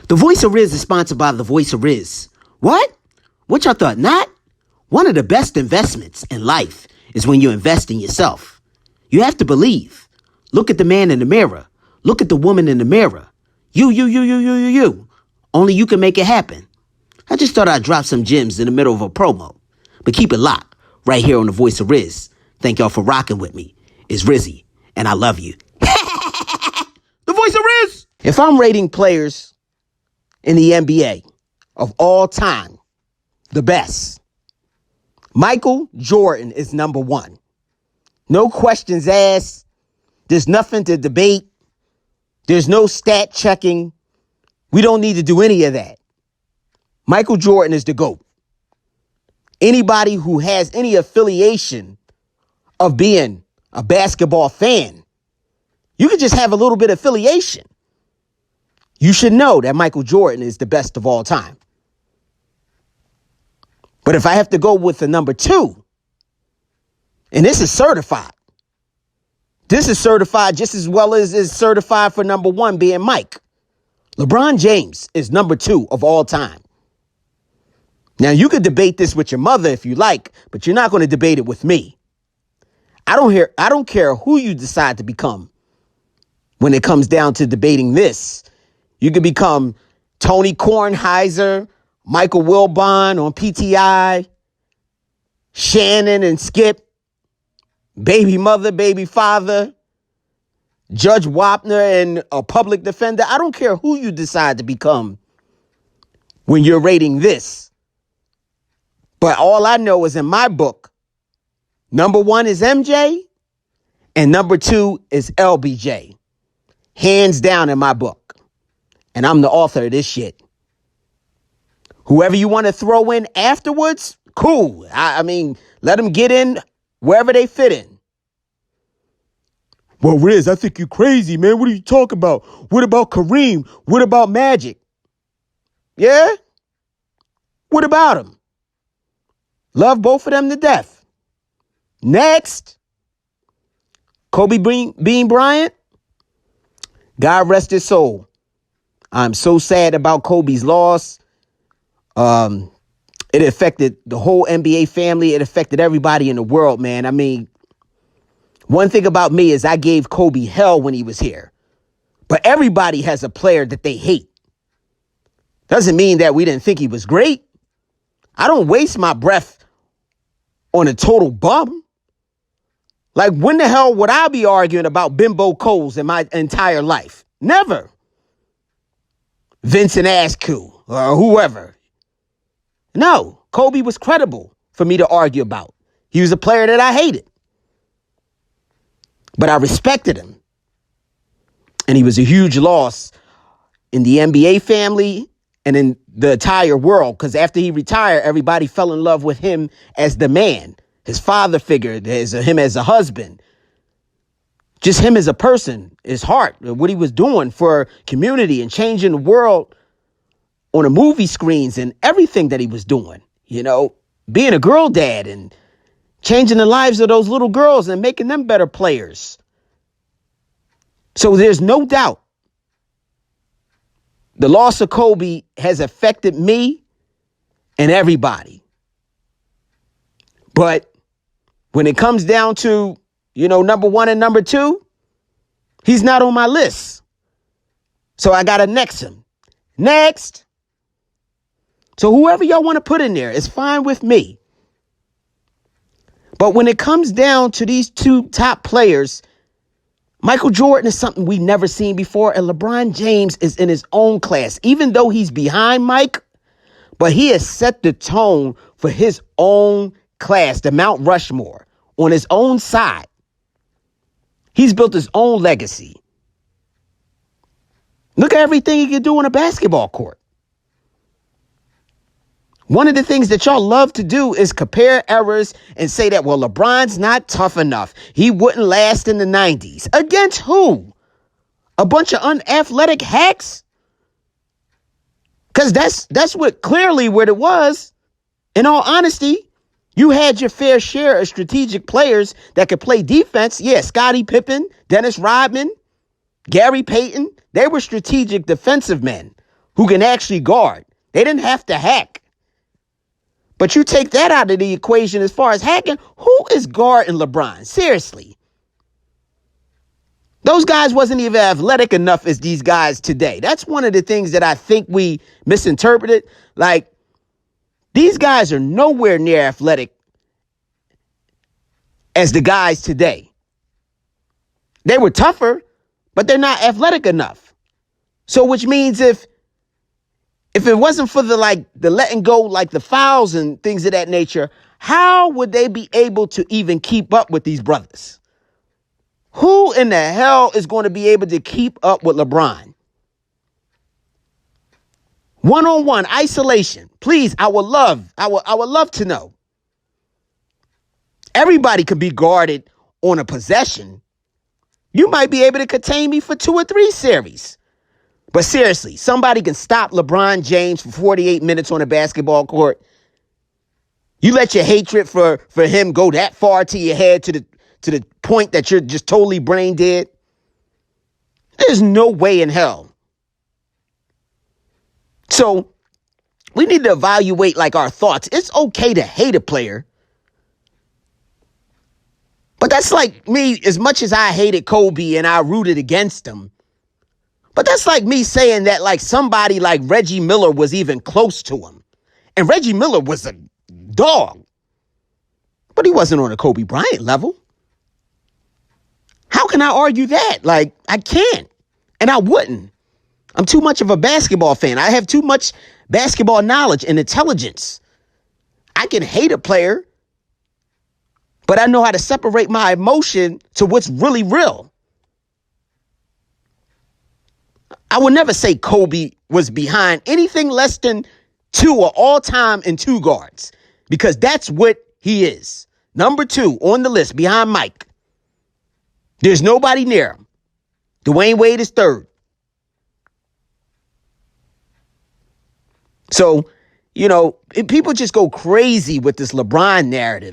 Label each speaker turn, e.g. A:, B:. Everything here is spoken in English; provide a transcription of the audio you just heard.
A: The Voice of Rizz is sponsored by The Voice of Rizz. What? What y'all thought not? One of the best investments in life is when you invest in yourself. You have to believe. Look at the man in the mirror. Look at the woman in the mirror. You. Only you can make it happen. I just thought I'd drop some gems in the middle of a promo. But keep it locked right here on The Voice of Rizz. Thank y'all for rocking with me. It's Rizzy, and I love you. The Voice of Rizz! If I'm rating players in the NBA of all time, the best, Michael Jordan is number one. No questions asked. There's nothing to debate. There's no stat checking. We don't need to do any of that. Michael Jordan is the GOAT. Anybody who has any affiliation of being a basketball fan, you could just have a little bit of affiliation. You should know that Michael Jordan is the best of all time. But if I have to go with the number two, and this is certified. This is certified just as well as is certified for number one being Mike. LeBron James is number two of all time. Now, you could debate this with your mother if you like, but you're not going to debate it with me. I don't care who you decide to become when it comes down to debating this. You could become Tony Kornheiser, Michael Wilbon on PTI, Shannon and Skip, baby mother, baby father, Judge Wapner and a public defender. I don't care who you decide to become when you're rating this. But all I know is in my book, number one is MJ and number two is LBJ. Hands down in my book. And I'm the author of this shit. Whoever you want to throw in afterwards, cool. I mean, let them get in wherever they fit in. Well, Rizz, I think you're crazy, man. What are you talking about? What about Kareem? What about Magic? Yeah? What about him? Love both of them to death. Next. Kobe Bean Bryant. God rest his soul. I'm so sad about Kobe's loss. It affected the whole NBA family. It affected everybody in the world, man. I mean, one thing about me is I gave Kobe hell when he was here. But everybody has a player that they hate. Doesn't mean that we didn't think he was great. I don't waste my breath on a total bum. Like, when the hell would I be arguing about Bimbo Coles in my entire life? Never. Vincent Askew or whoever. No, Kobe was credible for me to argue about. He was a player that I hated. But I respected him. And he was a huge loss in the NBA family and in the entire world. Because after he retired, everybody fell in love with him as the man. His father figure, him as a husband. Just him as a person, his heart, what he was doing for community and changing the world on the movie screens and everything that he was doing. You know, being a girl dad and changing the lives of those little girls and making them better players. So there's no doubt the loss of Kobe has affected me and everybody. But when it comes down to, number one and number two, he's not on my list. So I got to next him. Next. So whoever y'all want to put in there is fine with me. But when it comes down to these two top players, Michael Jordan is something we've never seen before. And LeBron James is in his own class, even though he's behind Mike. But he has set the tone for his own class, the Mount Rushmore, on his own side. He's built his own legacy. Look at everything he can do on a basketball court. One of the things that y'all love to do is compare errors and say that, well, LeBron's not tough enough. He wouldn't last in the 90s. Against who? A bunch of unathletic hacks? Because that's what it was. In all honesty, you had your fair share of strategic players that could play defense. Yeah, Scottie Pippen, Dennis Rodman, Gary Payton. They were strategic defensive men who can actually guard. They didn't have to hack. But you take that out of the equation as far as hacking, who is guarding LeBron? Seriously. Those guys wasn't even athletic enough as these guys today. That's one of the things that I think we misinterpreted. Like, these guys are nowhere near athletic as the guys today. They were tougher, but they're not athletic enough. So which means if it wasn't for the letting go, like the fouls and things of that nature, how would they be able to even keep up with these brothers? Who in the hell is going to be able to keep up with LeBron? One-on-one isolation. Please, I would love to know. Everybody could be guarded on a possession. You might be able to contain me for 2 or 3 series. But seriously, somebody can stop LeBron James for 48 minutes on a basketball court. You let your hatred for him go that far to your head, to the point that you're just totally brain dead. There's no way in hell. So we need to evaluate our thoughts. It's okay to hate a player. But that's like me, as much as I hated Kobe and I rooted against him. But that's like me saying that somebody like Reggie Miller was even close to him. And Reggie Miller was a dog. But he wasn't on a Kobe Bryant level. How can I argue that? I can't. And I wouldn't. I'm too much of a basketball fan. I have too much basketball knowledge and intelligence. I can hate a player, but I know how to separate my emotion to what's really real. I would never say Kobe was behind anything less than 2 or all-time in 2 guards, because that's what he is. Number 2 on the list behind Mike. There's nobody near him. Dwayne Wade is 3rd. So, people just go crazy with this LeBron narrative.